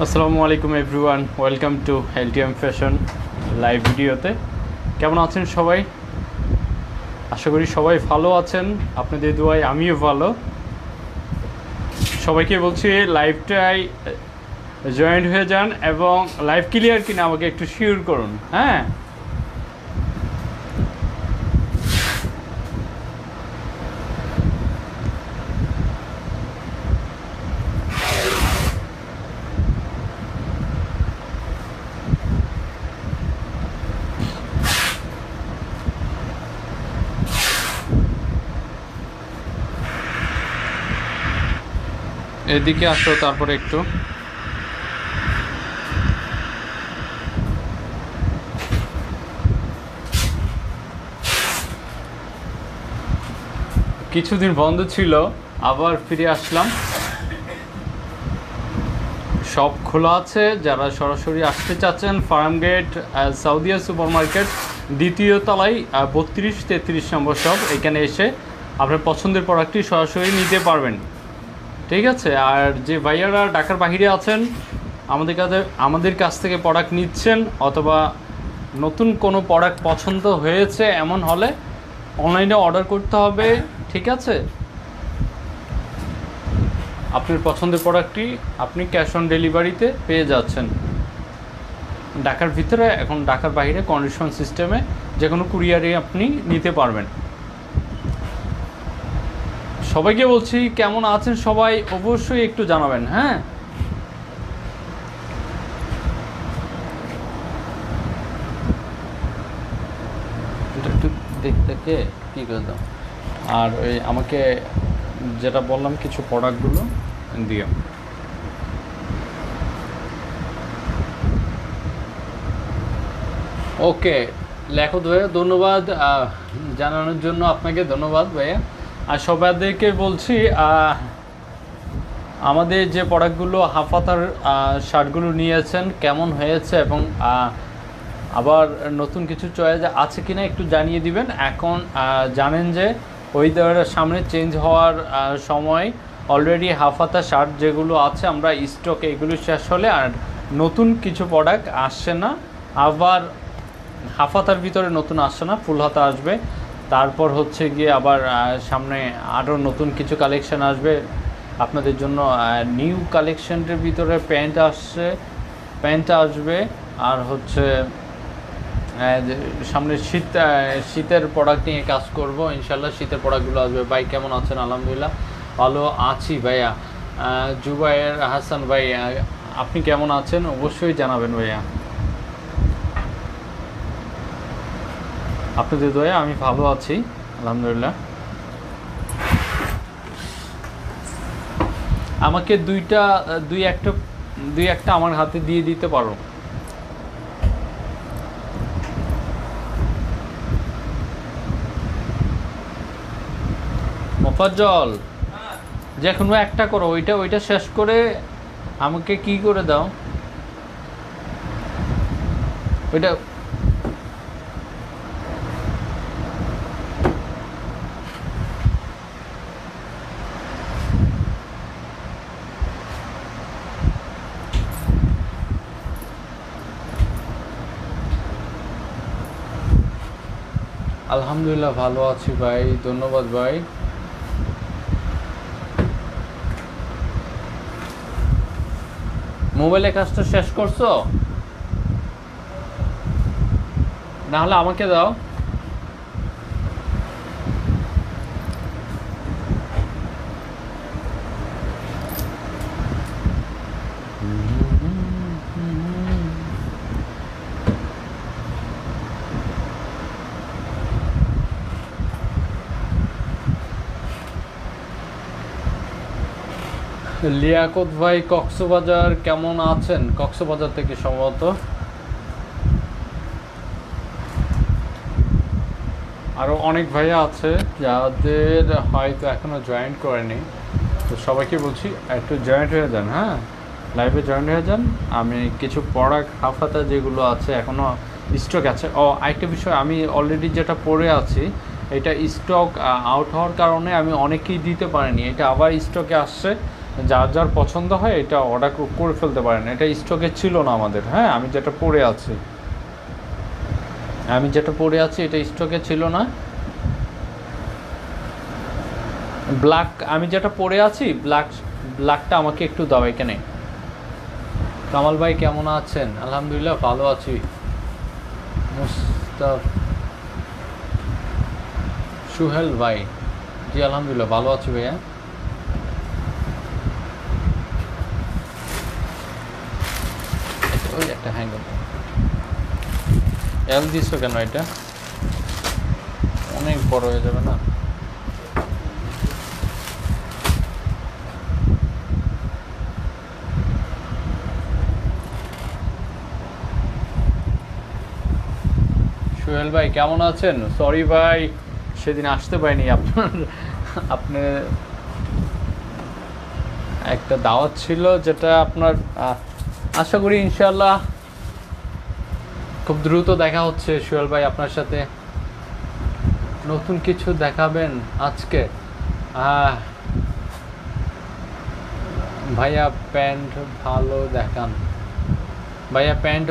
আসসালামু আলাইকুম everyone, welcome to LTM fashion live ভিডিওতে। কেমন আছেন সবাই? আশা করি সবাই ভালো আছেন। আপনাদের দোয়ায় আমিও ভালো। সবাইকে বলছি লাইভটাই জয়েন্ট হয়ে যান এবং লাইভ ক্লিয়ার কিনা আমাকে একটু শিওর করুন। হ্যাঁ, এদিকে আসো তারপরে একটু। কিছুদিন বন্ধ ছিল, আবার ফিরে আসলাম। সব খোলা আছে। যারা সরাসরি আসতে চাচ্ছেন, ফার্মগেট সাউদিয়া সুপার মার্কেট দ্বিতীয় তলায় 32-33 নম্বর শপ। এখানে এসে আপনার পছন্দের প্রোডাক্টটি সরাসরি নিতে পারবেন। ঠিক আছে। আর যে ভাইয়ারা ঢাকার বাহিরে আছেন, আমাদের কাছ থেকে প্রোডাক্ট নিচ্ছেন অথবা নতুন কোনো প্রোডাক্ট পছন্দ হয়েছে এমন হলে অনলাইনে অর্ডার করতে হবে। ঠিক আছে। আপনার পছন্দের প্রোডাক্টটি আপনি ক্যাশ অন ডেলিভারিতে পেয়ে যাচ্ছেন। ঢাকার ভিতরে, এখন ঢাকার বাইরে কন্ডিশন সিস্টেমে যে কোনো কুরিয়ারে আপনি নিতে পারবেন। সবাইকে বলছি কেমন আছেন সবাই, অবশ্যই একটু জানাবেন। হ্যাঁ, একটু দেখে কী করে দাও। আর ওই আমাকে যেটা বললাম কিছু প্রোডাক্টগুলো দিও। ওকে, লেখো ভাইয়া, ধন্যবাদ জানানোর জন্য। আপনাকে ধন্যবাদ ভাইয়া। আর সবাইদেরকে বলছি আমাদের যে প্রোডাক্টগুলো হাফাতার শার্টগুলো নিয়েছেন কেমন হয়েছে এবং আবার নতুন কিছু চয়েস আছে কিনা একটু জানিয়ে দিবেন। এখন জানেন যে ওয়েদারের সামনে চেঞ্জ হওয়ার সময় অলরেডি হাফাতা শার্ট যেগুলো আছে আমরা স্টকে এগুলো শেষ হলে আর নতুন কিছু প্রোডাক্ট আসছে না। আবার হাফাতার ভিতরে নতুন আসছে না, ফুল হাতা আসবে। তারপর হচ্ছে গিয়ে আবার সামনে আরও নতুন কিছু কালেকশান আসবে আপনাদের জন্য। নিউ কালেকশানের ভিতরে প্যান্ট আসবে। আর হচ্ছে সামনে শীতের প্রোডাক্ট নিয়ে কাজ করব ইনশাল্লাহ। শীতের প্রোডাক্টগুলো আসবে। ভাই কেমন আছেন? আলহামদুলিল্লাহ ভালো আছি ভাইয়া। জুবায়ের হাসান ভাই, আপনি কেমন আছেন অবশ্যই জানাবেন ভাইয়া। আপনাদের দয়া আমি ভালো আছি আলহামদুলিল্লাহ। আমাকে দুই একটা আমার হাতে দিয়ে দিতে পারো। মোফাজ্জল, যে কোনো একটা করো, ওইটা শেষ করে আমাকে কি করে দাও ওইটা। আলহামদুলিল্লাহ ভালো আছি ভাই, ধন্যবাদ ভাই। মোবাইলের কাজটা শেষ করছো? না হলে আমাকে দাও। লিয়াকত ভাই কক্সবাজার কেমন আছেন? কক্সবাজার থেকে সম্ভবত। আরও অনেক ভাইয়া আছে যাদের হয়তো এখনও জয়েন করেনি, তো সবাইকে বলছি একটু জয়েন্ট হয়ে যান। হ্যাঁ, লাইভে জয়েন্ট হয়ে যান। আমি কিছু প্রোডাক্ট হাফাতা যেগুলো আছে এখনও স্টক আছে। আরেকটা বিষয়, আমি অলরেডি যেটা পরে আছি এটা স্টক আউট হওয়ার কারণে আমি অনেকেই দিতে পারিনি। এটা আবার স্টকে আসছে। যার যার পছন্দ হয় এটা অর্ডার করে ফেলতে পারেন। এটা স্টকে ছিল না আমাদের। হ্যাঁ, আমি যেটা পরে আছি এটা স্টকে ছিল না। ব্ল্যাক আমি যেটা পরে আছি ব্ল্যাকটা আমাকে একটু দাও এখানে। কামাল ভাই কেমন আছেন? আলহামদুলিল্লাহ ভালো আছি। মুস্তাফ সুহেল ভাই, জি আলহামদুলিল্লাহ ভালো আছি ভাইয়া। ওই একটা হ্যাঙ্গার এল দিছো কেন? এটা অনেক বড় হয়ে যাবে না? সোহেল ভাই কেমন আছেন? সরি ভাই সেদিন আসতে পারিনি। আপনি একটা দাওয়াত ছিল যেটা আপনার আশা করি ইনশাল্লাহ খুব দ্রুত দেখা হচ্ছে। সোহেল ভাই আপনার সাথে নতুন কিছু দেখাবেন আজকে? ভাইয়া প্যান্ট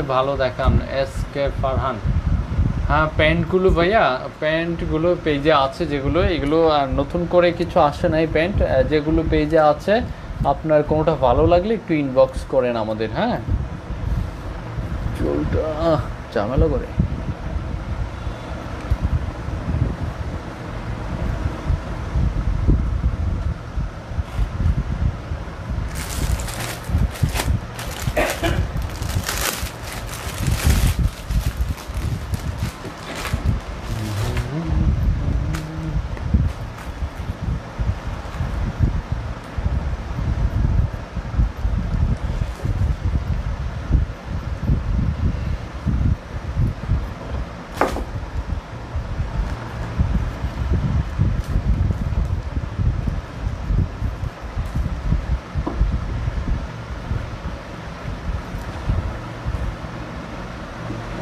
ভালো দেখান এস কে ফারহান। হ্যাঁ প্যান্টগুলো পেজে আছে যেগুলো, এগুলো নতুন করে কিছু আসে নাই। প্যান্ট যেগুলো পেজে আছে আপনার কোনোটা ভালো লাগলে একটু ইনবক্স করেন আমাদের। হ্যাঁ, চুলটা ঝামেলা করে।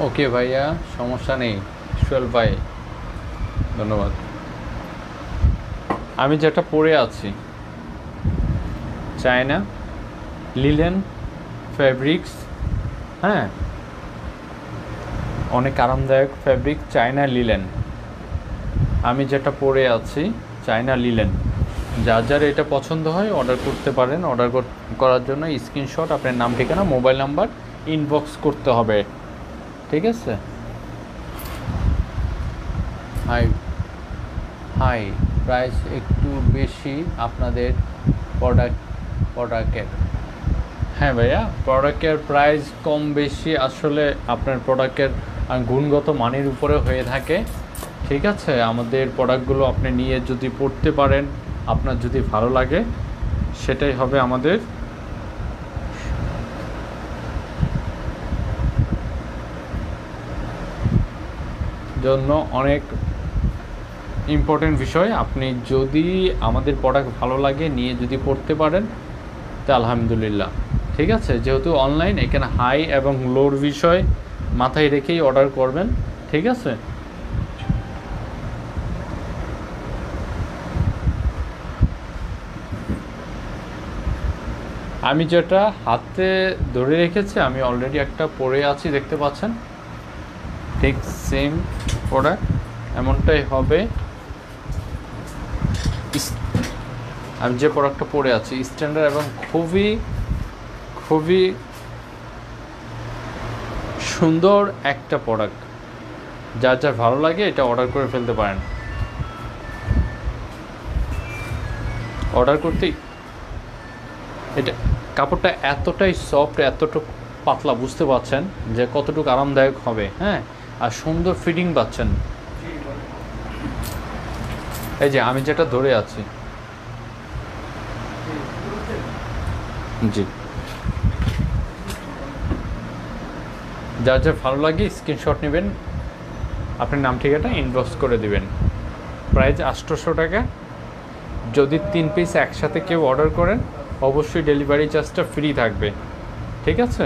ওকে ভাইয়া, সমস্যা নেই। সোহেল ভাই ধন্যবাদ। আমি যেটা পরে আছি চায়না লিলেন ফ্যাব্রিক্স। হ্যাঁ, অনেক আরামদায়ক ফ্যাব্রিক চায়না লিলেন। আমি যেটা পরে আছি চায়না লিলেন। যার যার এটা পছন্দ হয় অর্ডার করতে পারেন। অর্ডার করার জন্য স্ক্রিনশট, আপনার নাম, ঠিকানা, মোবাইল নাম্বার ইনবক্স করতে হবে। ঠিক আছে? হাই প্রাইস একটু বেশি আপনাদের প্রোডাক্টের। হ্যাঁ ভাইয়া, প্রোডাক্টের প্রাইস কম বেশি আসলে আপনার প্রোডাক্টের গুণগত মানের উপরে হয়ে থাকে। ঠিক আছে, আমাদের প্রোডাক্টগুলো আপনি নিয়ে যদি পড়তে পারেন, আপনার যদি ভালো লাগে, সেটাই হবে আমাদের জন্য অনেক ইম্পর্টেন্ট বিষয়। আপনি যদি আমাদের প্রোডাক্ট ভালো লাগে নিয়ে যদি পড়তে পারেন তা আলহামদুলিল্লাহ। ঠিক আছে, যেহেতু অনলাইন, এখানে হাই এবং লোর বিষয় মাথায় রেখেই অর্ডার করবেন। ঠিক আছে? আমি যেটা হাতে ধরে রেখেছি, আমি অলরেডি একটা পরে আছি, দেখতে পাচ্ছেন। ঠিক সেম প্রোডাক্ট এমনটাই হবে। আমি যে প্রোডাক্টটা পরে আছি স্ট্যান্ডার্ড এবং খুবই খুবই সুন্দর একটা প্রোডাক্ট। যার যার ভালো লাগে এটা অর্ডার করে ফেলতে পারেন। অর্ডার করতেই এটা কাপড়টা এতটাই সফট, এতটুকু পাতলা, বুঝতে পারছেন যে কতটুকু আরামদায়ক হবে। হ্যাঁ, আর সুন্দর ফিটিং পাচ্ছেন। এই যে আমি যেটা ধরে আছি, জি, যার যার ভালো লাগে স্ক্রিনশট নেবেন, আপনার নাম ঠিকানা ইনবক্স করে দিবেন। প্রাইস 800 টাকা। যদি 3 পিস একসাথে কেউ অর্ডার করেন অবশ্যই ডেলিভারি চার্জটা ফ্রি থাকবে। ঠিক আছে,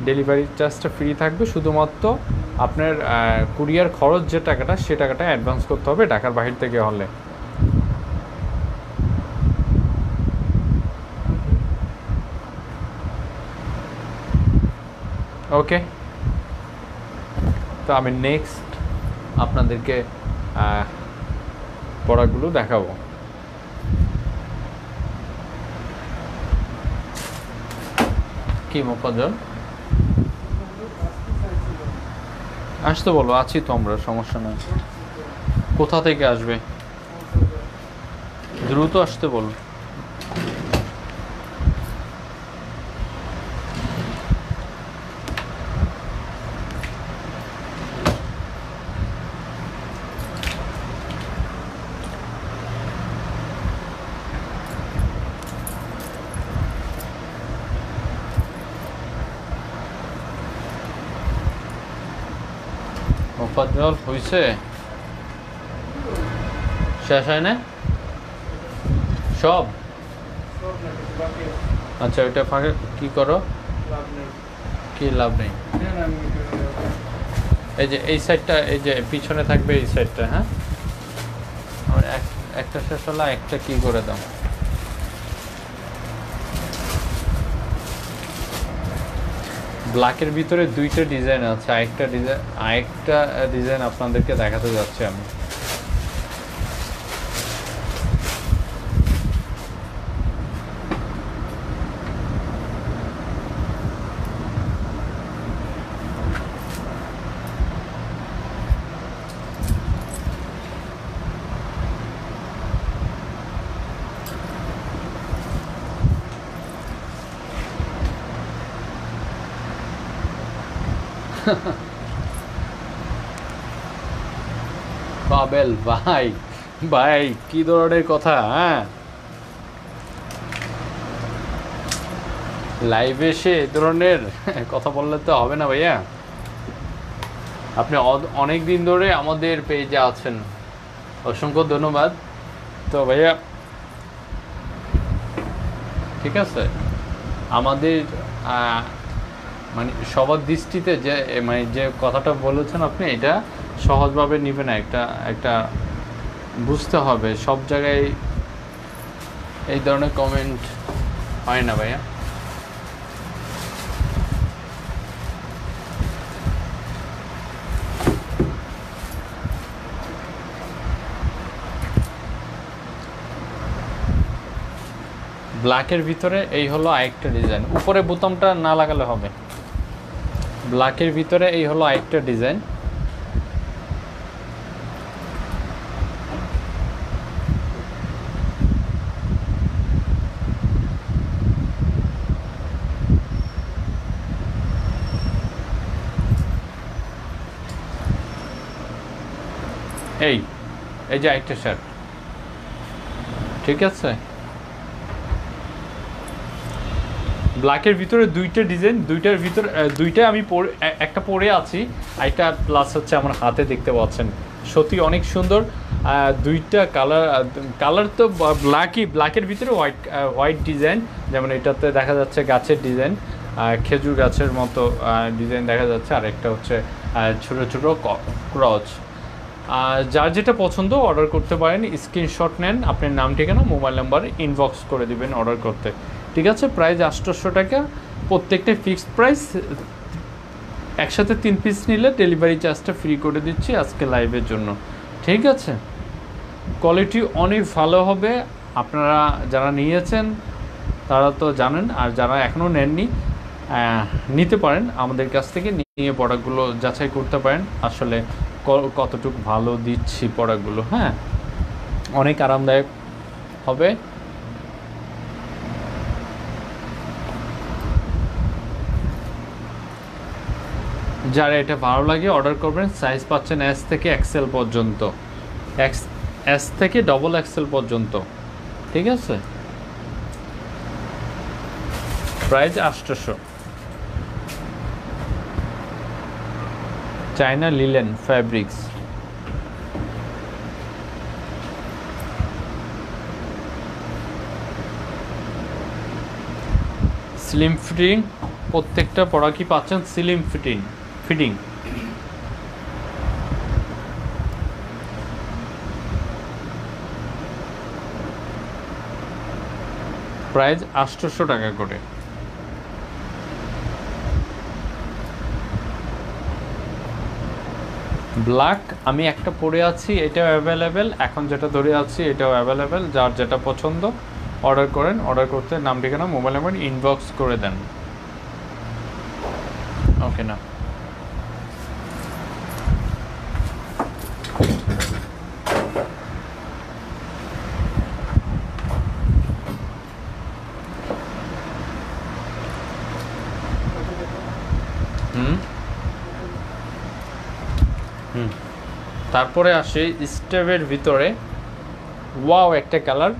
ডেলিভারি চার্জটা ফ্রি থাকবে। শুধুমাত্র আপনার কুরিয়ার খরচ যে টাকাটা, সে টাকাটা অ্যাডভান্স করতে হবে ঢাকার বাহির থেকে হলে। ওকে, তো আমি নেক্সট আপনাদেরকে প্রোডাক্টগুলো দেখাবো। কি মোফাজ্জল, আসতে বলো, আছি তো আমরা, সমস্যা নেই। কোথা থেকে আসবে, দ্রুত আসতে বলো। মোফাজ্জল হয়েছে, শেষ হয় না সব? আচ্ছা, ওইটা ফাঁকে কি করো, কি লাভ নেই? এই যে এই সাইডটা, এই যে পিছনে থাকবে এই সাইডটা, হ্যাঁ আমার একটা শেষ হলো, একটা কি করে দাও। ব্ল্যাকের ভিতরে দুইটা ডিজাইন আছে, আরেকটা ডিজাইন আপনাদেরকে দেখাতে যাচ্ছি আমি। পাবেল ভাই, ভাই কি ধরনের কথা, হ্যাঁ লাইভে এসে এ ধরনের কথা বললে তো হবে না ভাইয়া। আপনি অনেক দিন ধরে আমাদের পেজে আছেন, অসংখ্য ধন্যবাদ। তো ভাইয়া ঠিক আছে, আমাদের মানে সবার দৃষ্টিতে যে মানে যে কথাটা বলেছেন আপনি, এটা সহজভাবে নেবে না, একটা বুঝতে হবে। সব জায়গায় এই ধরনের কমেন্ট হয় না ভাইয়া। ব্ল্যাকের ভিতরে এই হলো আরেকটা ডিজাইন, উপরে বোতামটা না লাগালে হবে। ব্ল্যাকের ভিতরে এই হলো আরেকটা ডিজাইন, এই এই যে আরেকটা শার্ট, ঠিক আছে। ব্ল্যাকের ভিতরে দুইটা ডিজাইন, দুইটার ভিতরে দুইটা আমি একটা পরে আছি, আরেকটা প্লাস হচ্ছে আমার হাতে দেখতে পাচ্ছেন, সত্যি অনেক সুন্দর। দুইটা কালার তো ব্ল্যাকের ভিতরে হোয়াইট ডিজাইন, যেমন এটাতে দেখা যাচ্ছে গাছের ডিজাইন, খেজুর গাছের মতো ডিজাইন দেখা যাচ্ছে, আর একটা হচ্ছে ছোটো ছোটো ক্রচ। যার যেটা পছন্দ অর্ডার করতে পারেন, স্ক্রিনশট নেন, আপনার নাম ঠিকানা মোবাইল নাম্বার ইনবক্স করে দিবেন অর্ডার করতে, ঠিক আছে। প্রাইস 800 টাকা, প্রত্যেকটা ফিক্সড প্রাইস। একসাথে 3 পিস নিলে ডেলিভারি চার্জটা ফ্রি করে দিচ্ছি আজকে লাইভের জন্য, ঠিক আছে। কোয়ালিটি অনেক ভালো হবে, আপনারা যারা নিয়েছেন তারা তো জানেন, আর যারা এখনও নেননি নিতে পারেন আমাদের কাছ থেকে, নিয়ে প্রোডাক্টগুলো যাচাই করতে পারেন আসলে কতটুকু ভালো দিচ্ছি প্রোডাক্টগুলো, হ্যাঁ অনেক আরামদায়ক হবে। যারা এটা ভালো লাগে অর্ডার করবেন, সাইজ পাচ্ছেন এস থেকে এক্সেল পর্যন্ত, এস থেকে ডবল এক্সেল পর্যন্ত, ঠিক আছে। Price 800। China linen fabrics, slim fitting, প্রত্যেকটা প্রোডাক্টই পাচ্ছেন স্লিম ফিটিং। প্রাইস 800 টাকা করে। ব্ল্যাক আমি একটা পরে আছি, এটাও অ্যাভেলেবেল। এখন যেটা ধরে আছি এটাও অ্যাভেলেবেল। যার যেটা পছন্দ অর্ডার করেন। অর্ডার করতে নাম ঠিকানা মোবাইল নাম্বার ইনবক্স করে দেন। ওকে না হুম হুম তারপরে আসে স্টেপের ভিতরে ওয়াও একটা কালার।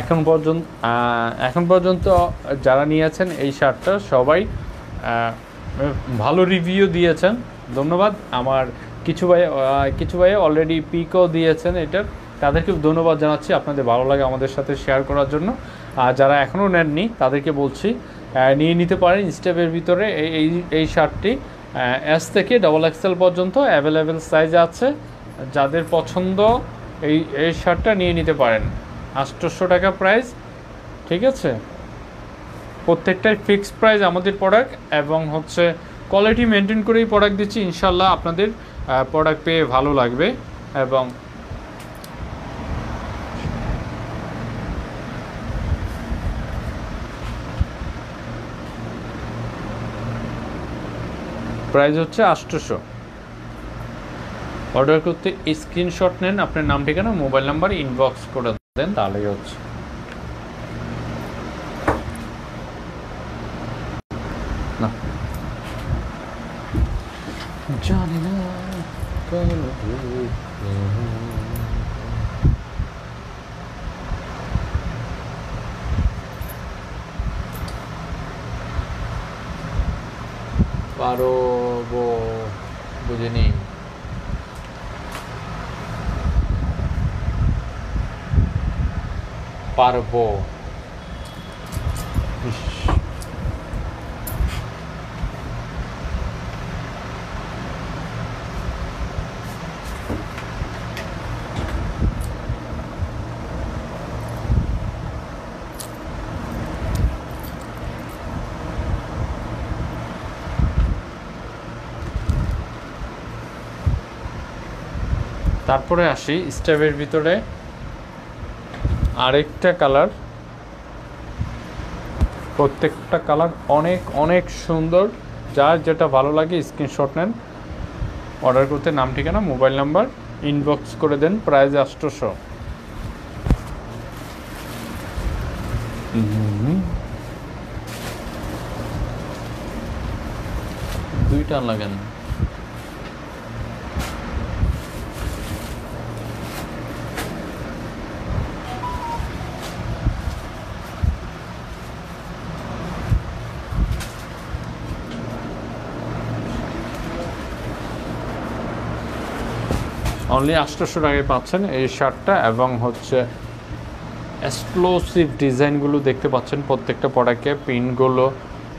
এখন পর্যন্ত যারা নিয়েছেন এই শার্টটা সবাই ভালো রিভিউ দিয়েছেন, ধন্যবাদ। আমার কিছু ভাই অলরেডি পিকও দিয়েছেন এটার, তাদেরকে ধন্যবাদ জানাচ্ছি আপনাদের ভালো লাগে আমাদের সাথে শেয়ার করার জন্য। আর যারা এখনও নেননি তাদেরকে বলছি নিয়ে নিতে পারেন। স্টেপের ভিতরে এই শার্টটি এস থেকে XXL পর্যন্ত অ্যাভেলেবেল সাইজ আছে। যাদের পছন্দ এই শার্টটা নিয়ে নিতে পারেন। 800 টাকা প্রাইস, ঠিক আছে। প্রত্যেকটাই ফিক্সড প্রাইস আমাদের প্রোডাক্ট, এবং হচ্ছে কোয়ালিটি মেনটেন করেই প্রোডাক্ট দিচ্ছি। ইনশাল্লাহ আপনাদের প্রোডাক্ট পেয়ে ভালো লাগবে। এবং প্রাইস হচ্ছে 800। অর্ডার করতে স্ক্রিনশট নেন, আপনার নাম ঠিকানা মোবাইল নাম্বার ইনবক্স করে দেন, তাহলেই হচ্ছে। না জানি না পারবো, বুঝিনি। পারবো তারপরে আসি স্টেপের ভিতরে আরেকটা কালার। প্রত্যেকটা কালার অনেক অনেক সুন্দর। যার যেটা ভালো লাগে স্ক্রিনশট নেন, অর্ডার করতে নাম ঠিকানা মোবাইল নাম্বার ইনবক্স করে দেন। প্রাইস 800। দুইটা লাগেন। অনলি 800 টাকায় পাচ্ছেন এই শার্টটা, এবং হচ্ছে এক্সক্লুসিভ ডিজাইনগুলো দেখতে পাচ্ছেন প্রত্যেকটা প্রোডাক্টে। পিনগুলো,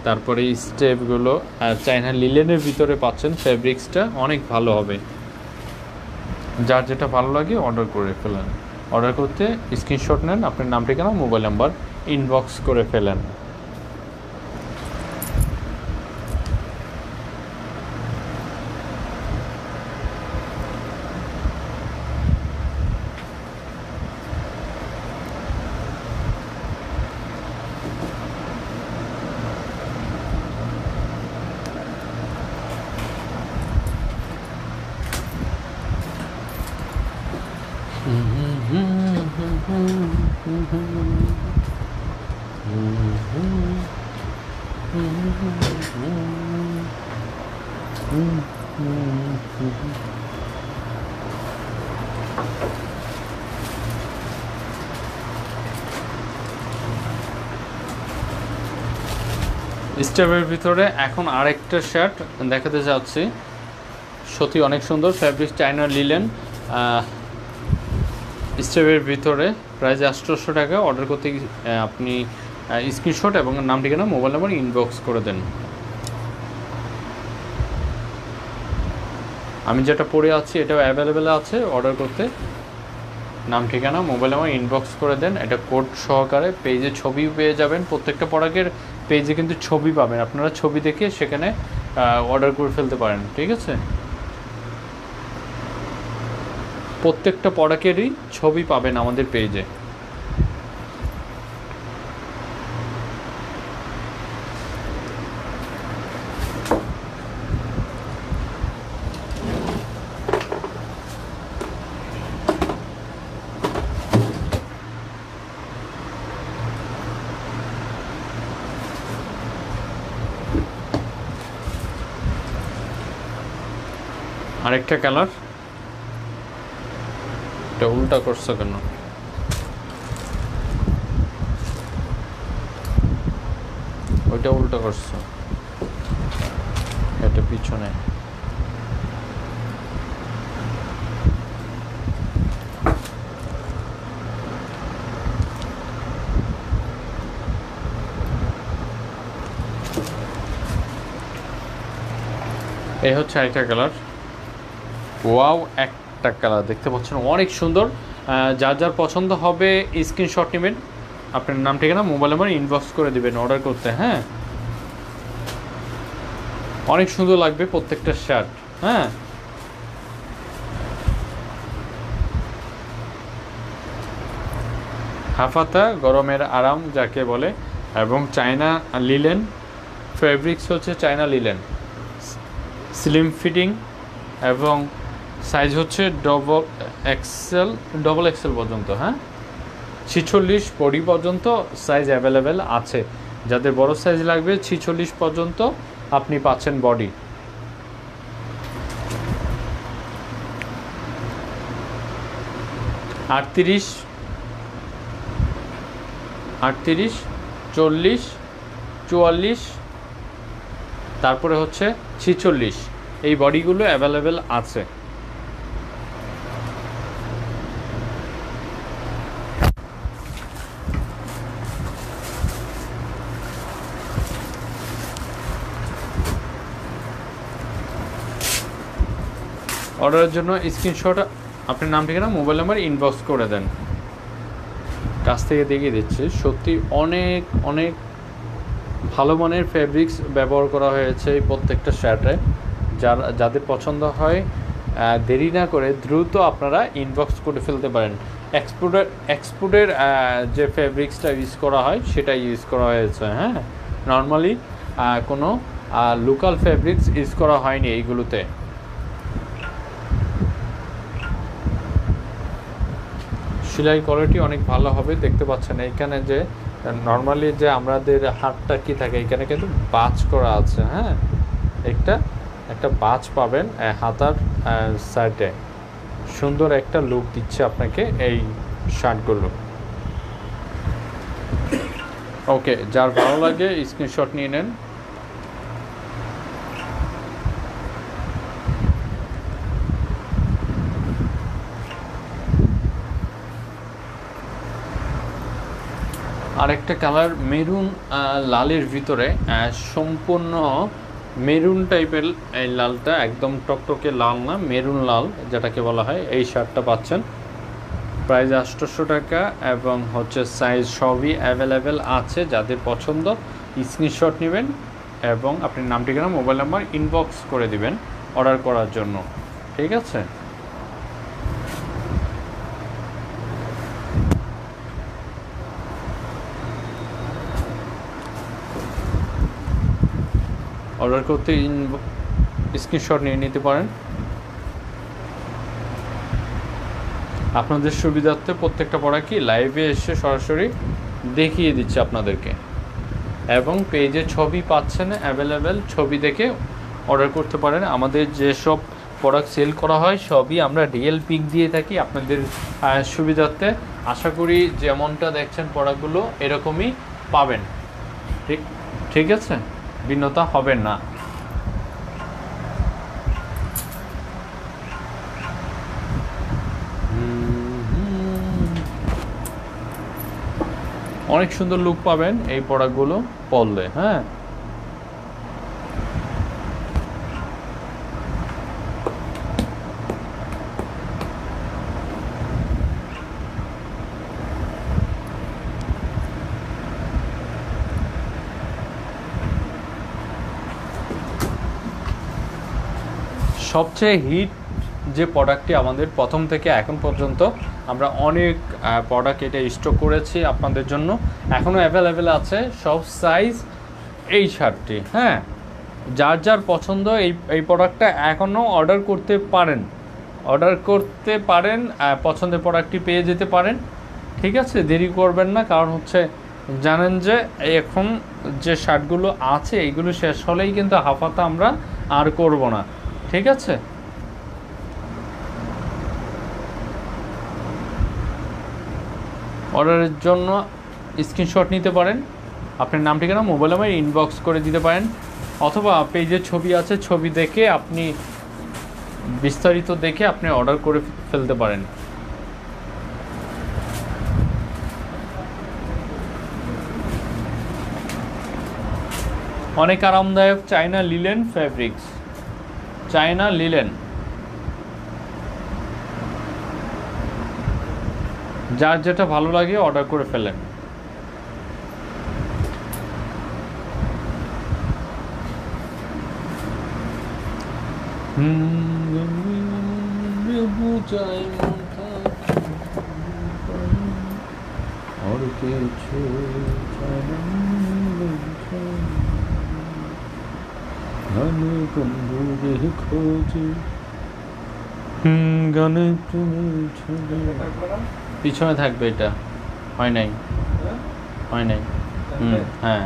তারপরে স্টেপগুলো, আর চাইনা লিলেনের ভিতরে পাচ্ছেন। ফেব্রিক্সটা অনেক ভালো হবে। যার যেটা ভালো লাগে অর্ডার করে ফেলেন। অর্ডার করতে স্ক্রিনশট নেন, আপনার নাম ঠিকানা মোবাইল নাম্বার ইনবক্স করে ফেলেন। স্টেপের ভিতরে এখন আরেকটা শার্ট দেখাতে যাচ্ছি, সত্যি অনেক সুন্দর। ফ্যাব্রিক চাইনা লিলেন, স্টেপের ভিতরে প্রাইস 800 টাকা। অর্ডার করতে আপনি স্ক্রিনশট এবং নাম ঠিকানা মোবাইল নাম্বার ইনবক্স করে দেন। আমি যেটা পরে আছি এটাও অ্যাভেলেবেল আছে। অর্ডার করতে নাম ঠিকানা মোবাইল নাম্বার ইনবক্স করে দেন। এটা কোড সহকারে পেজে ছবি পেয়ে যাবেন। প্রত্যেকটা প্রোডাক্টের পেজে কিন্তু ছবি পাবেন, আপনারা ছবি দেখে সেখানে অর্ডার করে ফেলতে পারেন। ঠিক আছে, প্রত্যেকটা প্রোডাক্টেরই ছবি পাবেন আমাদের পেজে। আরেকটা কালার, এটা উল্টা করছো কেন? ওইটা উল্টা করছো, এটা পিছনে। এই হচ্ছে আরেকটা কালার। ওয়াও, একটা কালার দেখতে পাচ্ছেন অনেক সুন্দর। যার যার পছন্দ হবে স্ক্রিনশট নেবেন, আপনার নাম ঠিকানা মোবাইল নাম্বার ইনবক্স করে দেবেন অর্ডার করতে। হ্যাঁ, অনেক সুন্দর লাগবে প্রত্যেকটা শার্ট। হ্যাঁ, হাফাতা গরমের আরাম যাকে বলে, এবং চায়না লিলেন ফেব্রিক্স হচ্ছে চায়না লিলেন, স্লিম ফিটিং এবং সাইজ হচ্ছে ডবল এক্সেল পর্যন্ত। হ্যাঁ, 46 বডি পর্যন্ত সাইজ অ্যাভেলেবেল আছে। যাদের বড় সাইজ লাগবে 46 পর্যন্ত আপনি পাচ্ছেন বডি। আটত্রিশ, 40, 44, তারপরে হচ্ছে 46, এই বডিগুলো অ্যাভেলেবেল আছে। অর্ডারের জন্য স্ক্রিনশট আপনার নাম ঠিকানা মোবাইল নাম্বার ইনবক্স করে দেন। কাছ থেকে দেখিয়ে দিচ্ছি, সত্যি অনেক অনেক ভালো মানের ফেব্রিক্স ব্যবহার করা হয়েছে এই প্রত্যেকটা শার্টে। যাদের পছন্দ হয় দেরি না করে দ্রুত আপনারা ইনবক্স করে ফেলতে পারেন। এক্সপোর্টের যে ফেব্রিক্সটা ইউজ করা হয় সেটা ইউজ করা হয়েছে। হ্যাঁ, নর্মালি কোনো লোকাল ফেব্রিক্স ইউজ করা হয়নি এইগুলোতে। সেলাই কোয়ালিটি অনেক ভালো হবে। দেখতে পাচ্ছেন এইখানে যে নর্মালি যে আমাদের হাতটা কি থাকে, এখানে কিন্তু বাজ করা আছে। হ্যাঁ, একটা বাজ পাবেন হাতার সাইডে, সুন্দর একটা লুক দিচ্ছে আপনাকে এই শার্টগুলো। ওকে, যার ভালো লাগে স্ক্রিনশট নিয়ে নেন। আরেকটা কালার মেরুন লালের ভিতরে, সম্পূর্ণ মেরুন টাইপের এই লালটা, একদম টকটকে লাল না, মেরুন লাল যেটাকে বলা হয়। এই শার্টটা পাচ্ছেন প্রাইস 800 টাকা এবং হচ্ছে সাইজ সবই অ্যাভেলেবেল আছে। যাদের পছন্দ স্ক্রিনশট নেবেন এবং আপনি নাম ঠিকানা মোবাইল নাম্বার ইনবক্স করে দিবেন অর্ডার করার জন্য। ঠিক আছে, অর্ডার করতে স্ক্রিনশট নিয়ে নিতে পারেন। আপনাদের সুবিধার্থে প্রত্যেকটা প্রোডাক্টই লাইভে এসে সরাসরি দেখিয়ে দিচ্ছে আপনাদেরকে, এবং পেজে ছবি পাচ্ছেন অ্যাভেলেবেল, ছবি দেখে অর্ডার করতে পারেন। আমাদের যেসব প্রোডাক্ট সেল করা হয় সবই আমরা রিয়েল পিক দিয়ে থাকি আপনাদের সুবিধার্থে। আশা করি যেমনটা দেখছেন প্রোডাক্টগুলো এরকমই পাবেন। ঠিক আছে, ভিন্নতা হবে না। অনেক সুন্দর লুক পাবেন এই প্রোডাক্টগুলো পরলে। হ্যাঁ, সবচেয়ে হিট যে প্রোডাক্টটি আমাদের প্রথম থেকে এখন পর্যন্ত আমরা অনেক প্রোডাক্ট এটা স্টক করেছি আপনাদের জন্য, এখনও অ্যাভেলেবেল আছে সব সাইজ। এই শার্টটি, হ্যাঁ, যার যার পছন্দ এই প্রোডাক্টটা এখনও অর্ডার করতে পারেন, পছন্দের প্রোডাক্টটি পেয়ে যেতে পারেন। ঠিক আছে, দেরি করবেন না, কারণ হচ্ছে জানেন যে এখন যে শার্টগুলো আছে এইগুলো শেষ হলেই কিন্তু হাফাতা আমরা আর করব না। ঠিক আছে, অর্ডারের জন্য স্ক্রিনশট নিতে পারেন, আপনার নাম ঠিকানা মোবাইল নাম্বার ইনবক্স করে দিতে পারেন, অথবা পেজের ছবি আছে, ছবি দেখে আপনি বিস্তারিত দেখে আপনি অর্ডার করে ফেলতে পারেন। অনেক আরামদায়ক China linen fabrics, China linen, যার যেটা ভালো লাগে অর্ডার করে ফেলেন। পিছনে থাকবে, এটা হয় নাই, হ্যাঁ।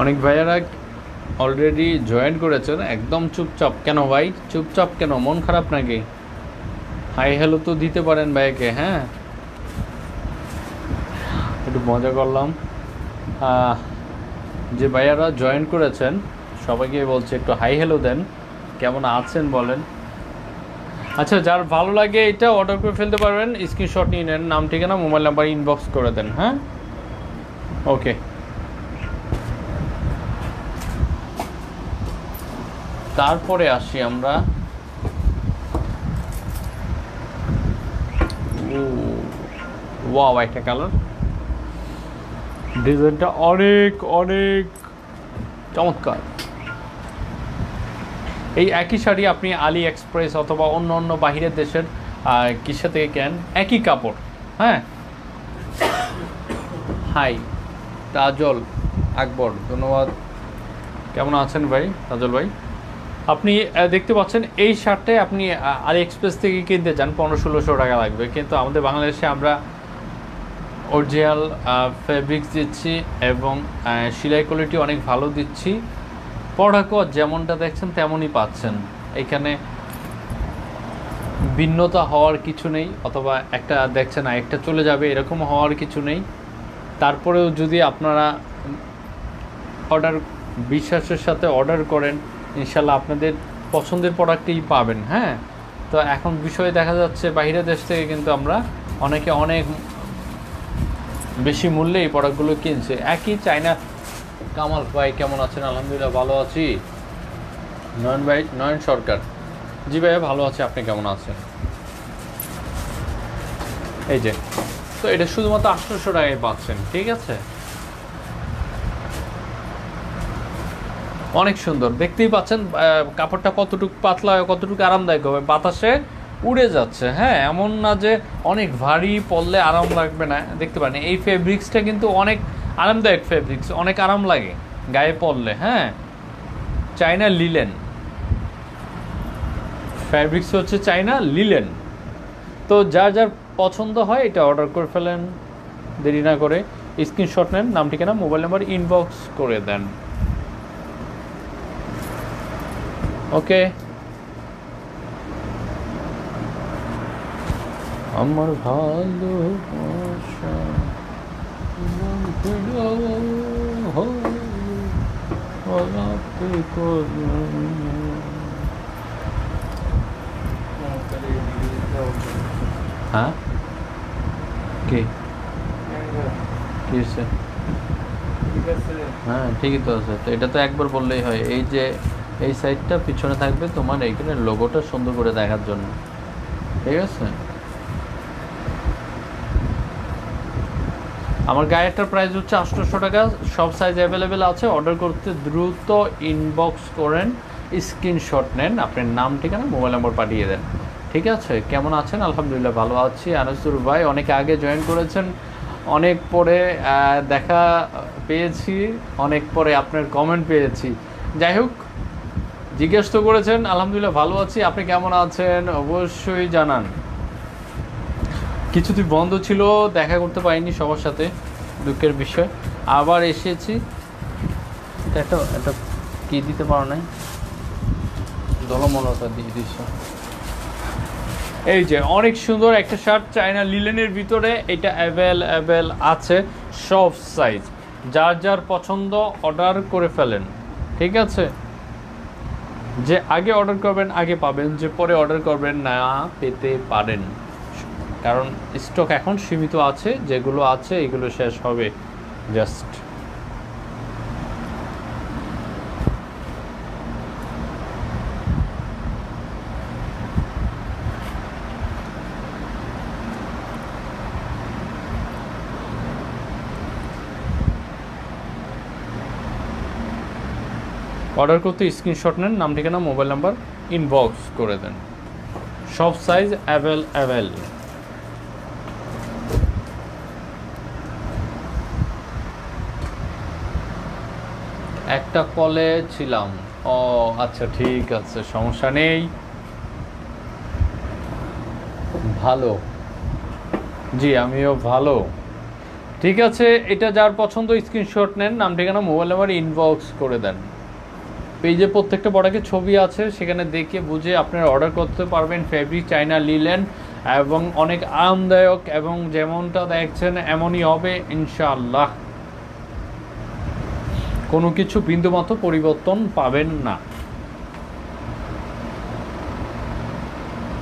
অনেক ভাইয়ারা অলরেডি জয়েন করেছেন, একদম চুপচাপ কেন ভাই? চুপচাপ কেন? মন খারাপ নাকি? হাই হ্যালো তো দিতে পারেন ভাইকে, হ্যাঁ, একটু মজা করলাম। যে ভাইয়ারা জয়েন করেছেন সবাইকে বলছে একটু হাই হ্যালো দেন, কেমন আছেন বলেন। আচ্ছা, যার ভালো লাগে এটা অর্ডার করে ফেলতে পারবেন, স্ক্রিনশট নিয়ে নেন, নাম ঠিকানা মোবাইল নাম্বার ইনবক্স করে দেন, হ্যাঁ, ওকে। তারপরে আসি আমরা ওয়াও, একটা কালার, ডিজাইনটা অনেক অনেক চমৎকার। এই একই শাড়ি আপনি আলি এক্সপ্রেস অথবা অন্য অন্য বাহিরের দেশের কিসে থেকে কেন, একই কাপড়, হ্যাঁ। হাই তাজল আকবর, ধন্যবাদ, কেমন আছেন ভাই তাজল ভাই? আপনি দেখতে পাচ্ছেন এই শার্টটাই আপনি আলি এক্সপ্রেস থেকে কিনতে চান 1500-1600 টাকা লাগবে, কিন্তু আমাদের বাংলাদেশে আমরা অরিজিনাল ফেব্রিক্স দিচ্ছি এবং সেলাই কোয়ালিটি অনেক ভালো দিচ্ছি। প্রোডাক্টও যেমনটা দেখছেন তেমনই পাচ্ছেন, এখানে ভিন্নতা হওয়ার কিছু নেই, অথবা একটা দেখছেন আর একটা চলে যাবে এরকম হওয়ার কিছু নেই। তারপরেও যদি আপনারা বিশ্বাসের সাথে অর্ডার করেন, ইনশাল্লাহ আপনাদের পছন্দের প্রোডাক্টই পাবেন, হ্যাঁ। তো এখন বিষয়ে দেখা যাচ্ছে বাইরের দেশ থেকে কিন্তু আমরা অনেকে অনেক বেশি মূল্যে এই প্রোডাক্টগুলো কিনছে। একই চায়না। কামাল ভাই কেমন আছেন? আলহামদুলিল্লাহ ভালো আছি। নয়ন সরকার, জি ভাইয়া ভালো আছে, আপনি কেমন আছেন? এই যে, তো এটা শুধুমাত্র 800 টাকায় পাচ্ছেন, ঠিক আছে, অনেক সুন্দর দেখতেই পাচ্ছেন। কাপড়টা কতটুকু পাতলা, কতটুকু আরামদায়ক হবে, বাতাসে উড়ে যাচ্ছে, হ্যাঁ, এমন না যে অনেক ভারী পরলে আরাম লাগবে না। দেখতে পারেন এই ফেব্রিক্সটা কিন্তু অনেক আরামদায়ক ফেব্রিক্স, অনেক আরাম লাগে গায়ে পরলে, হ্যাঁ। চায়না লিলেন ফেব্রিক্স হচ্ছে চায়না লিলেন। তো যার যার পছন্দ হয় এটা অর্ডার করে ফেলেন, দেরি না করে স্ক্রিনশট নেন, নাম ঠিকানা মোবাইল নাম্বার ইনবক্স করে দেন, ওকে। আমার ভালোবাসা হ্যাঁ, কি হয়েছে? ঠিক আছে। হ্যাঁ ঠিকই তো আছে, তো এটা তো একবার বললেই হয়। এই যে এই সাইডটা পিছনে থাকবে তোমার এইখানে লোগোটা সুন্দর করে দেখার জন্য, ঠিক আছে। আমার গায়েরটার প্রাইস হচ্ছে 800 টাকা, সব সাইজ অ্যাভেলেবেল আছে। অর্ডার করতে দ্রুত ইনবক্স করেন, স্ক্রিনশট নেন, আপনার নাম ঠিকানা মোবাইল নাম্বার পাঠিয়ে দেন, ঠিক আছে। কেমন আছেন? আলহামদুলিল্লাহ ভালো আছি। আনিসুর ভাই অনেক আগে জয়েন করেছেন, অনেক পরে দেখা পেয়েছি, অনেক পরে আপনার কমেন্ট পেয়েছি। যাই হোক, জিজ্ঞেস তো করেছেন, আলহামদুলিল্লাহ ভালো আছি। আপনি কেমন আছেন অবশ্যই জানান। কিছুদিন বন্ধ ছিল, দেখা করতে পারিনি সবার সাথে, দুঃখের বিষয়। আবার এসেছি। এটা একটা কি দিতে পারো নাই, দলমনতা দিয়ে দিচ্ছ। এই যে অনেক সুন্দর একটা শার্ট চায়না লিলেনের ভিতরে, এটা অ্যাভেলেবেল আছে সব সাইজ। যার যার পছন্দ অর্ডার করে ফেলেন, ঠিক আছে। যে আগে অর্ডার করবেন আগে পাবেন, যে পরে অর্ডার করবেন না পেতে পারেন, কারণ স্টক এখন সীমিত আছে। যেগুলো আছে এগুলো শেষ হবে জাস্ট। অর্ডার করতে স্ক্রিনশট নেন, নাম ঠিকানা মোবাইল নাম্বার ইনবক্স করে দেন। সব সাইজ অ্যাভেলেবেল। একটা কলে ছিলাম। ও আচ্ছা ঠিক আছে, সমস্যা নেই, ভালো। জি আমিও ভালো, ঠিক আছে। এটা যার পছন্দ স্ক্রিনশট নেন, নাম ঠিকানা মোবাইল নাম্বার ইনবক্স করে দেন। পেজে প্রত্যেকটা প্রোডাক্টের ছবি আছে, সেখানে দেখে বুঝে আপনারা অর্ডার করতে পারবেন। ফেব্রিক চায়না লিলেন এবং অনেক আরামদায়ক, এবং যেমনটা দেখছেন এমনই হবে ইনশাআল্লাহ। কোনো কিছু বিন্দুমাত্র পরিবর্তন পাবেন না,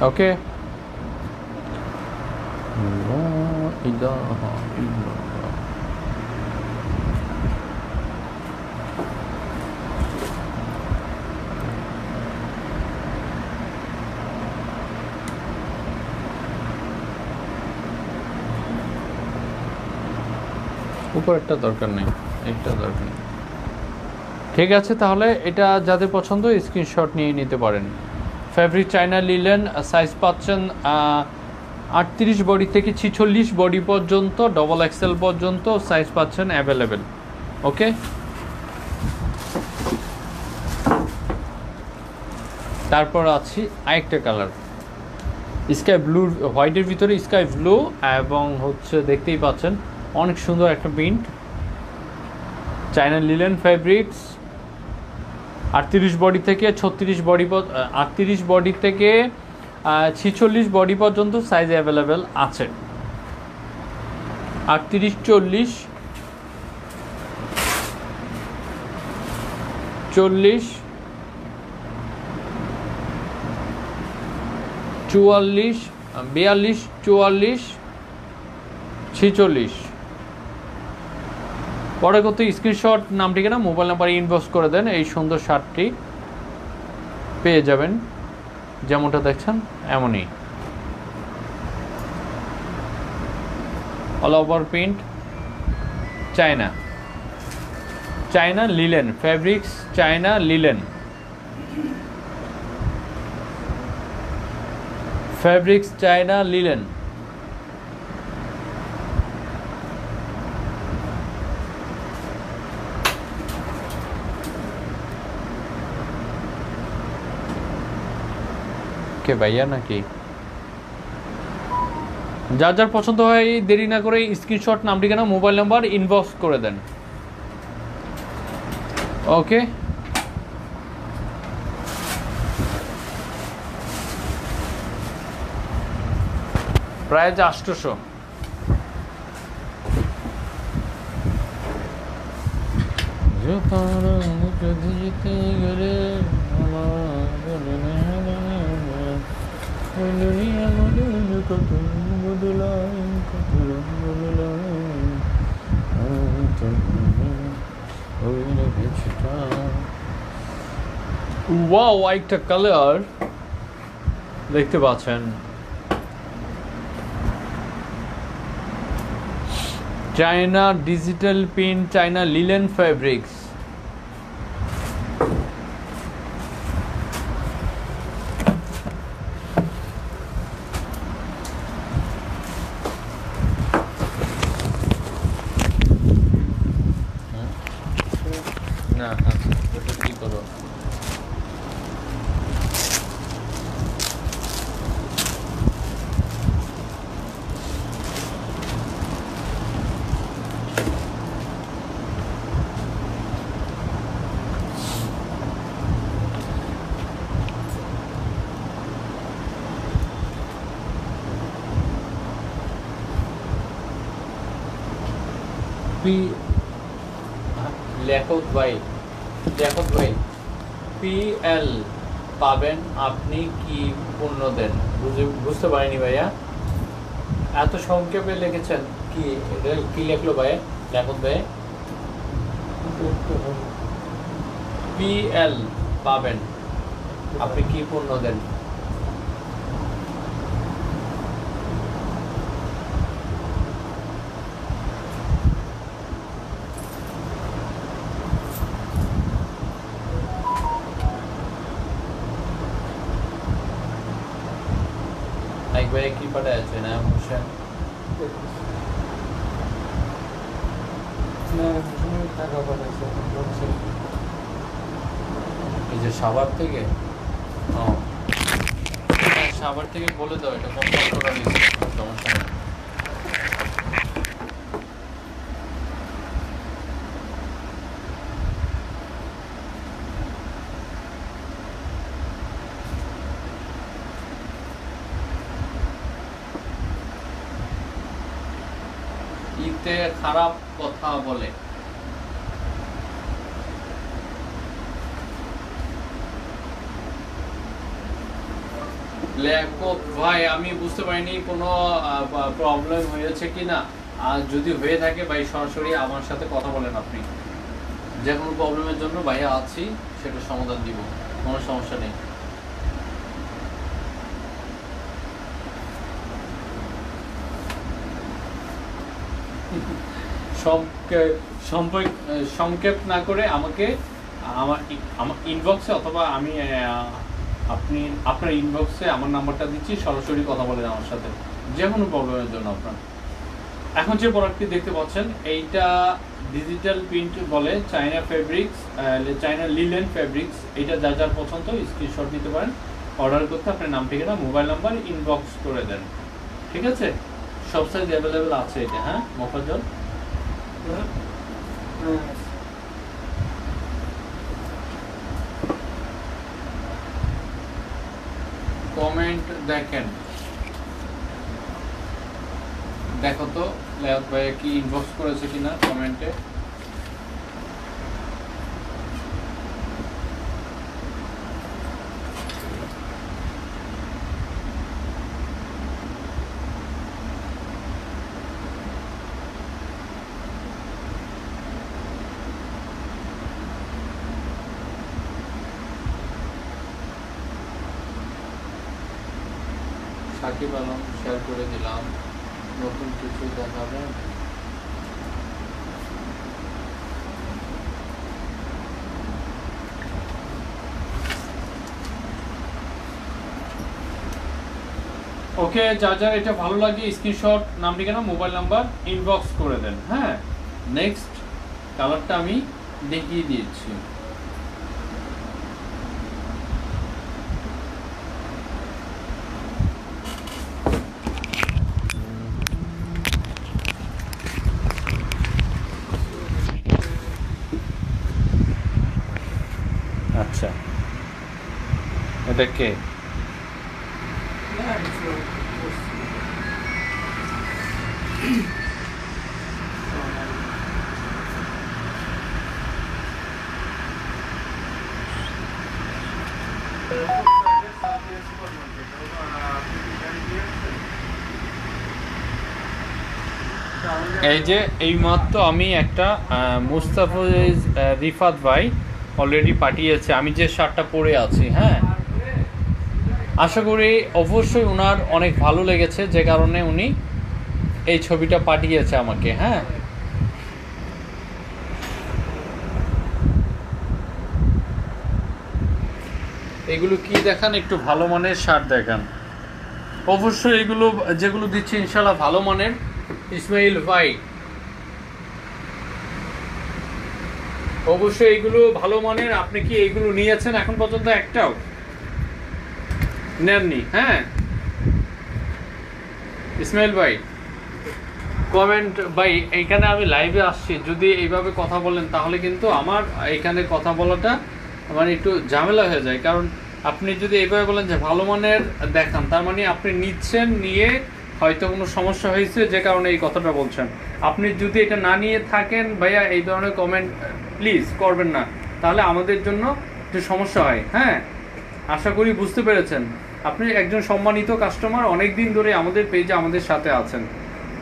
ওকে। উপরেরটা দরকার নেই, একটা দরকার নেই, ঠিক আছে। তাহলে এটা যাদের পছন্দ স্ক্রিনশট নিয়ে নিতে পারেন। ফেব্রিক চায়না লিলেন, সাইজ পাচ্ছেন 38 বডি থেকে 46 বডি পর্যন্ত, ডবল এক্সেল পর্যন্ত সাইজ পাচ্ছেন অ্যাভেলেবেল, ওকে। তারপর আছি আরেকটা কালার, স্কাই ব্লু, হোয়াইটের ভিতরে স্কাই ব্লু, এবং হচ্ছে দেখতেই পাচ্ছেন অনেক সুন্দর একটা print. China linen fabrics, 38 body থেকে 36 বডি, 38 বডি থেকে 46 বডি পর্যন্ত সাইজ অ্যাভেলেবেল আছে। 38, 40, 40, 44, 42, 44, 46। অর্ডার করতে স্ক্রিনশট, নাম ঠিকানা মোবাইল নাম্বারে ইনবক্স করে দেন। এই সুন্দর শার্টটি পেয়ে যাবেন, যেমনটা দেখছেন এমনই, all over print, China, China linen fabrics, China linen fabrics, China linen. কে ভাইয়া নাকি? যার যার পছন্দ হয় দেরি না করে স্ক্রিনশট, নাম ঠিকানা মোবাইল নাম্বার ইনবক্স করে দেন, ওকে। প্রায় 800। ওয়াও, একটা কালার দেখতে পাচ্ছেন, China digital print, China linen fabrics. না এটা কি করো, লেখক ভাই PL পাবেন আপনি কি পণ্য দেন? বুঝতে পারিনি ভাইয়া, এত সংক্ষেপে লিখেছেন কি? এটা কি লেখলো ভাইয়া, লেখক ভাই? PL পাবেন আপনি কি পণ্য দেন? ভাইয়া কি পাঠাচ্ছেন? হোসেন এই যে সাভার থেকে, সাভার থেকে বলে দাও, এটা কনফার্ম করা হয়েছে, সমস্যা নেই। ইতে খারাপ কথা বলে, লেখক ভাই আমি বুঝতে পারিনি কোনো প্রবলেম হয়েছে কিনা, আর যদি হয়ে থাকে ভাই সরাসরি আমার সাথে কথা বলেন, আপনি যে কোনো প্রবলেমের জন্য ভাইয়া আছি, সেটা সমাধান দিব, কোনো সমস্যা নেই। সংক্ষেপ না করে আমাকে আমার ইনবক্সে, অথবা আমি আপনি আপনার ইনবক্সে আমার নাম্বারটা দিচ্ছি, সরাসরি কথা বলেন আমার সাথে যে কোনো প্রবলেমের জন্য আপনার। এখন যে প্রোডাক্টটি দেখতে পাচ্ছেন এইটা ডিজিটাল প্রিন্ট বলে, China fabrics, China linen fabrics. এটা যার যার পছন্দ স্ক্রিনশট নিতে পারেন, অর্ডার করতে আপনার নাম ঠিকানা মোবাইল নাম্বার ইনবক্স করে দেন, ঠিক আছে? সব সাইজ অ্যাভেলেবেল আছে এটা। হ্যাঁ মোফাজ্জল, কমেন্ট দেখেন, দেখো তো লেখক ভাই কি ইনবক্স করেছে কিনা কমেন্টে। সাকিব আলম শেয়ার করে দিলাম, নতুন কিছু দেখাবেন? ওকে, যার যার এটা ভালো লাগে স্ক্রিনশট, নাম ঠিকানা মোবাইল নাম্বার ইনবক্স করে দেন। হ্যাঁ, নেক্সট কালারটা আমি দেখিয়ে দিয়েছি। আচ্ছা, এটা কে? এই যে এইমাত্র আমি একটা মুস্তাফিজ রিফাত ভাই অলরেডি পাঠিয়েছে আমি যে শার্টটা পরে আছি, হ্যাঁ, আশা করি অবশ্যই ওনার অনেক ভালো লেগেছে, যে কারণে উনি এই ছবিটা পাঠিয়েছে আমাকে। হ্যাঁ, এগুলো কি দেখান, একটু ভালো মানের শার্ট দেখান। অবশ্যই এগুলো যেগুলো দিচ্ছে ইনশাল্লাহ ভালো মানের। ইসমাইল ভাই অবশ্যই এগুলো ভালো মানের। আপনি কি এইগুলো নিয়েছেন এখন পর্যন্ত? একটাও নেননি? হ্যাঁ ইসমাইল ভাই কমেন্ট ভাই, এইখানে আমি লাইভে আসছি, যদি এইভাবে কথা বলেন তাহলে কিন্তু আমার এইখানে কথা বলাটা আমার একটু ঝামেলা হয়ে যায়। কারণ আপনি যদি এইভাবে বলেন যে ভালো মানের দেখান, তার মানে আপনি নিচ্ছেন, নিয়ে হয়তো কোনো সমস্যা হয়েছে যে কারণে এই কথাটা বলছেন। আপনি যদি এটা না নিয়ে থাকেন ভাইয়া, এই ধরনের কমেন্ট প্লিজ করবেন না, তাহলে আমাদের জন্য একটু সমস্যা হয়। হ্যাঁ, আশা করি বুঝতে পেরেছেন। আপনি একজন সম্মানিত কাস্টমার, অনেক দিন ধরে আমাদের পেজে আমাদের সাথে আছেন,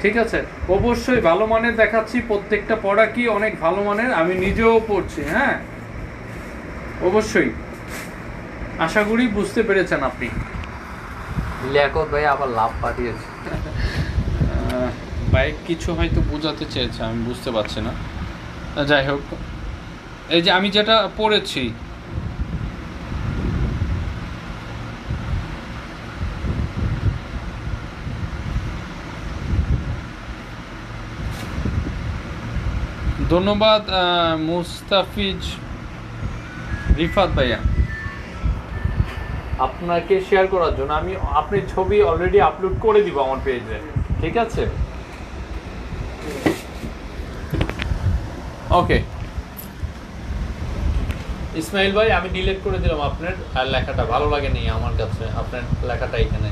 ঠিক আছে? অবশ্যই ভালো মানের দেখাচ্ছি, প্রত্যেকটা প্রোডাক্টই অনেক ভালো মানের, আমি নিজেও পড়ছি। হ্যাঁ অবশ্যই, আশা করি বুঝতে পেরেছেন আপনি। লিয়াকত ভাই আবার লাভ পাঠিয়েছে ভাই, কিছু হয়তো বোঝাতে চেয়েছে, আমি বুঝতে পারছি না। যাই হোক, এই যে আমি যেটা পড়েছি, ধন্যবাদ মুস্তাফিজ রিফাত ভাইয়া আপনাকে শেয়ার করার জন্য। আমি আপনি ছবি অলরেডি আপলোড করে দিব আমার পেজে, ঠিক আছে? ওকে ইসমাইল ভাই, আমি ডিলিট করে দিলাম আপনার লেখাটা, ভালো লাগেনি আমার কাছে আপনার লেখাটা এখানে।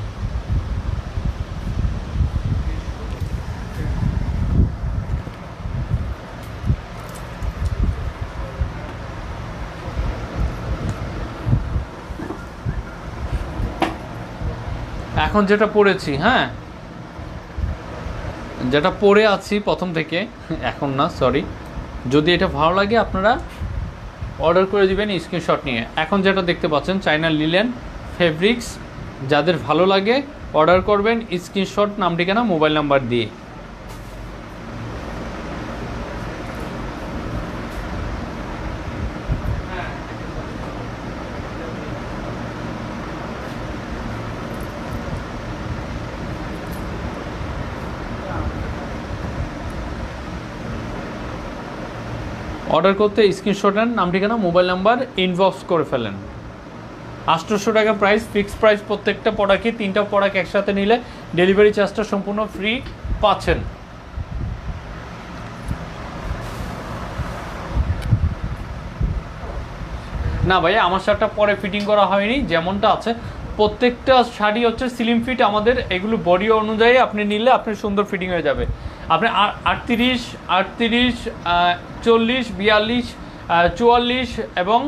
এখন যেটা পড়েছি, হ্যাঁ, যেটা পড়ে আছি প্রথম থেকে, এখন না, সরি, যদি এটা ভালো লাগে আপনারা অর্ডার করে দিবেন স্ক্রিনশট নিয়ে। এখন যেটা দেখতে পাচ্ছেন চায়না লিলেন ফেব্রিক্স, যাদের ভালো লাগে অর্ডার করবেন স্ক্রিনশট, নাম ঠিকানা মোবাইল নাম্বার দিয়ে। অর্ডার করতে স্ক্রিনশটের নাম ঠিকানা মোবাইল নাম্বার ইনবক্স করে ফেলেন। 800 টাকা প্রাইস, ফিক্সড প্রাইস। প্রত্যেকটা প্রোডাক্টে 3টা প্রোডাক্ট একসাথে নিলে ডেলিভারি চার্জটা সম্পূর্ণ ফ্রি পাচ্ছেন। না ভাইয়া, আমার শার্টটা পরে ফিটিং করা হয়নি, যেমনটা আছে। প্রত্যেকটা শাড়ি হচ্ছে স্লিম ফিট আমাদের, এগুলো বডি অনুযায়ী আপনি নিলে আপনার সুন্দর ফিটিং হয়ে যাবে। আপনি 38, 40, 42, 44 এবং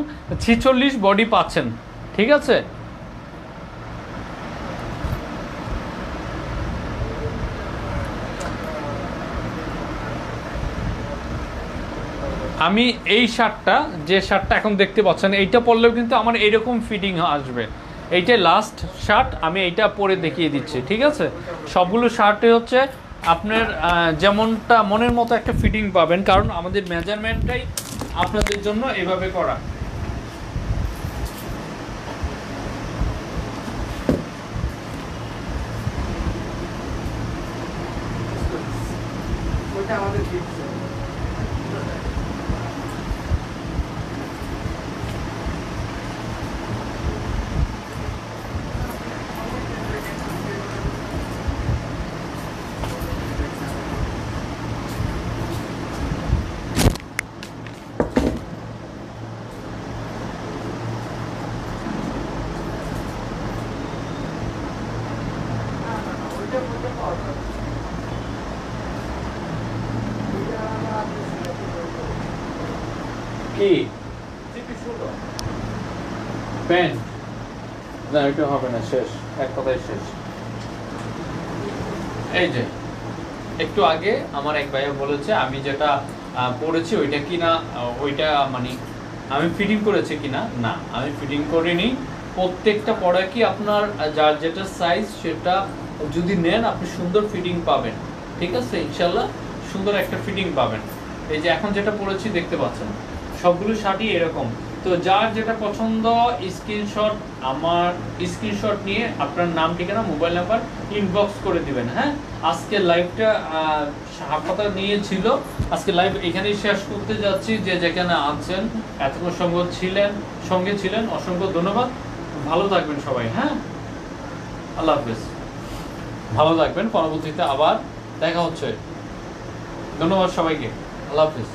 46 বডি পাচ্ছেন, ঠিক আছে? আমি এই শার্টটা, যে শার্টটা এখন দেখতে পাচ্ছেন, এইটা পরলেও কিন্তু আমার এইরকম ফিটিং আসবে। এইটাই লাস্ট শার্ট, আমি এইটা পরে দেখিয়ে দিচ্ছি, ঠিক আছে? সবগুলো শার্টে হচ্ছে আপনার যেমনটা মনের মতো একটা ফিটিং পাবেন, কারণ আমাদের মেজারমেন্টটাই আপনাদের জন্য এভাবে করা। আমাদের কি প্যান্ট? না, এটা হবে না, শেষ, এক কথায় শেষ। এই যে একটু আগে আমার এক ভাইয়া বলেছে আমি যেটা পরেছি ওইটা কিনা, ওইটা মানে আমি ফিটিং করেছি কিনা। না, আমি ফিটিং করিনি। প্রত্যেকটা প্রোডাক্টই আপনার যার যেটা সাইজ সেটা যদি নেন আপনি সুন্দর ফিটিং পাবেন। ঠিক আছে, ইনশাল্লাহ সুন্দর একটা ফিটিং পাবেন। এই যে এখন যেটা পরেছি দেখতে পাচ্ছেন সবগুলো শার্টই এরকম। তো যার যেটা পছন্দ স্ক্রিনশট, আমার স্ক্রিনশট নিয়ে আপনার নাম, ঠিকানা, মোবাইল নাম্বার ইনবক্স করে দিবেন। হ্যাঁ, আজকে লাইভটা হাফ পাতা নিয়ে ছিল। আজকে লাইভ এখানেই শেষ করতে যাচ্ছি। যে যেখানে আছেন এতক্ষণ সঙ্গে ছিলেন অসংখ্য ধন্যবাদ। ভালো থাকবেন সবাই। হ্যাঁ, আল্লাহ হাফেজ। ভালো থাকবেন, পরবর্তীতে আবার দেখা হচ্ছে। ধন্যবাদ সবাইকে, আল্লাহ হাফেজ।